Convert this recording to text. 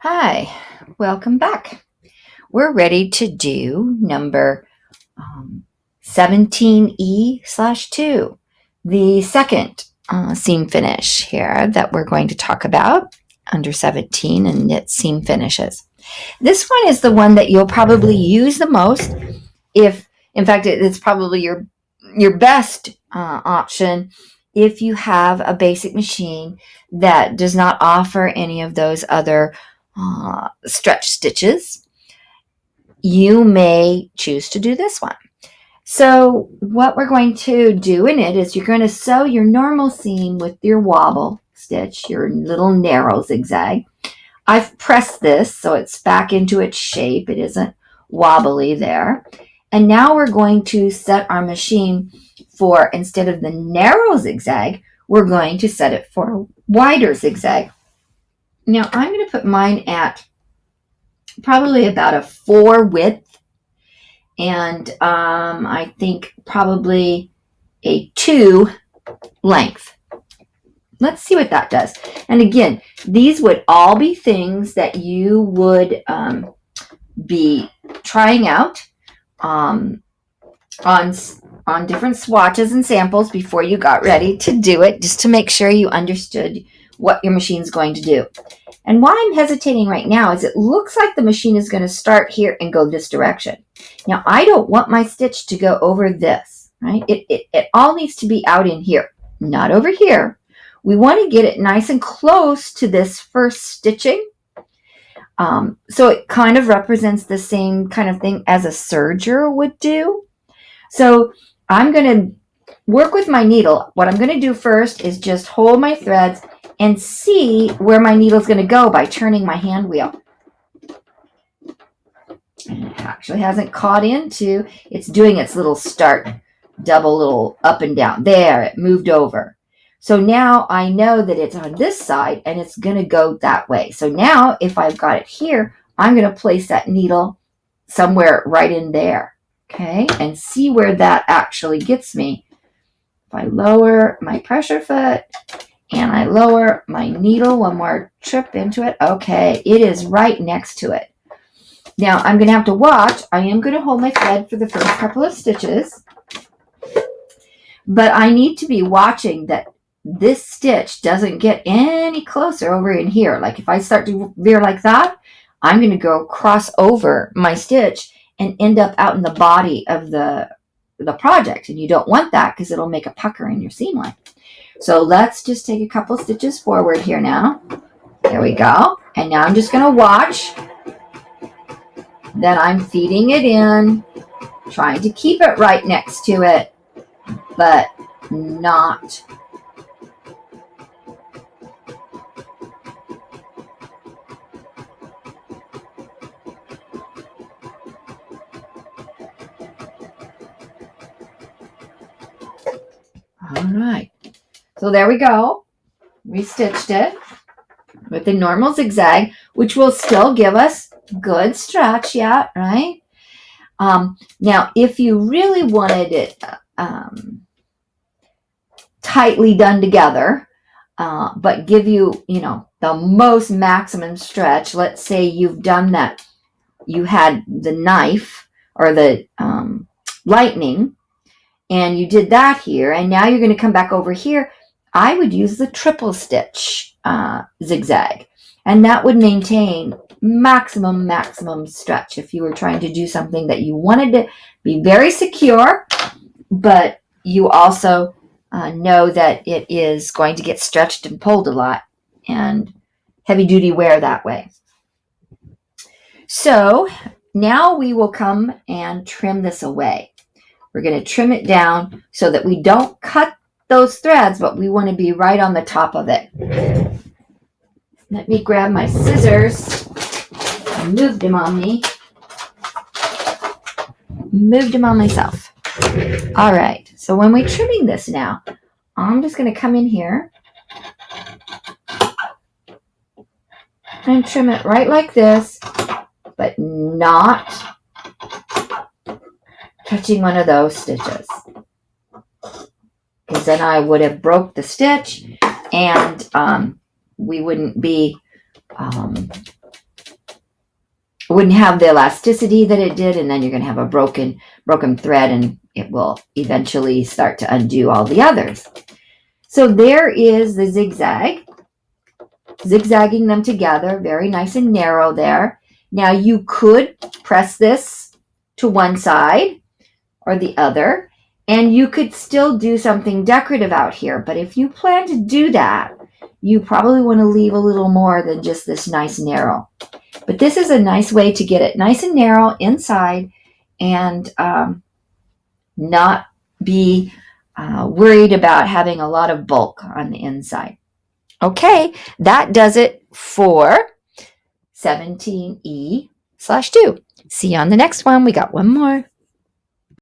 Hi, welcome back. We're ready to do number 17e/2, the second seam finish here that we're going to talk about under 17 and knit seam finishes. This one is the one that you'll probably use the most in fact, it's probably your best option if you have a basic machine that does not offer any of those other stretch stitches. You may choose to do this one. So what we're going to do in it is you're going to sew your normal seam with your wobble stitch, your little narrow zigzag. I've pressed this so it's back into its shape. It isn't wobbly there. And now we're going to set our machine for, instead of the narrow zigzag, we're going to set it for a wider zigzag. Now I'm going to put mine at probably about a 4 width, and I think probably a 2 length. Let's see what that does. And again, these would all be things that you would be trying out on different swatches and samples before you got ready to do it, just to make sure you understood what your machine's going to do. And why I'm hesitating right now is it looks like the machine is going to start here and go this direction. Now, I don't want my stitch to go over this, right? It all needs to be out in here, not over here. We want to get it nice and close to this first stitching. So it kind of represents the same kind of thing as a serger would do. So I'm going to work with my needle. What I'm going to do first is just hold my threads and see where my needle is going to go by turning my hand wheel. And it actually hasn't caught into, it's doing its little start, double little up and down. There, it moved over. So now I know that it's on this side and it's going to go that way. So now if I've got it here, I'm going to place that needle somewhere right in there. Okay, and see where that actually gets me. If I lower my pressure foot and I lower my needle, one more trip into it. Okay, it is right next to it. Now I'm going to have to watch. I am going to hold my thread for the first couple of stitches, but I need to be watching that this stitch doesn't get any closer over in here. Like if I start to veer like that, I'm going to go cross over my stitch and end up out in the body of the project. And you don't want that because it'll make a pucker in your seam line. So let's just take a couple stitches forward here now. There we go. And now I'm just going to watch that I'm feeding it in, trying to keep it right next to it, but not all right. So there we go. We stitched it with the normal zigzag, which will still give us good stretch yet, right? Now, if you really wanted it tightly done together, but give you, the most maximum stretch, let's say you've done that, you had the knife or the lightning, and you did that here, and now you're going to come back over here, I would use the triple stitch zigzag, and that would maintain maximum stretch if you were trying to do something that you wanted to be very secure, but you also know that it is going to get stretched and pulled a lot and heavy duty wear that way. So now we will come and trim this away. We're going to trim it down so that we don't cut those threads, but we want to be right on the top of it. Let me grab my scissors. I moved them on me. Moved them on myself. All right. So when we're trimming this now, I'm just going to come in here and trim it right like this, but not touching one of those stitches, because then I would have broke the stitch and we wouldn't be wouldn't have the elasticity that it did, and then you're going to have a broken thread, and it will eventually start to undo all the others. So there is the zigzag, zigzagging them together, very nice and narrow there. Now you could press this to one side or the other, and you could still do something decorative out here. But if you plan to do that, you probably want to leave a little more than just this nice narrow. But this is a nice way to get it nice and narrow inside and not be worried about having a lot of bulk on the inside. Okay, that does it for 17e/2. See you on the next one. We got one more.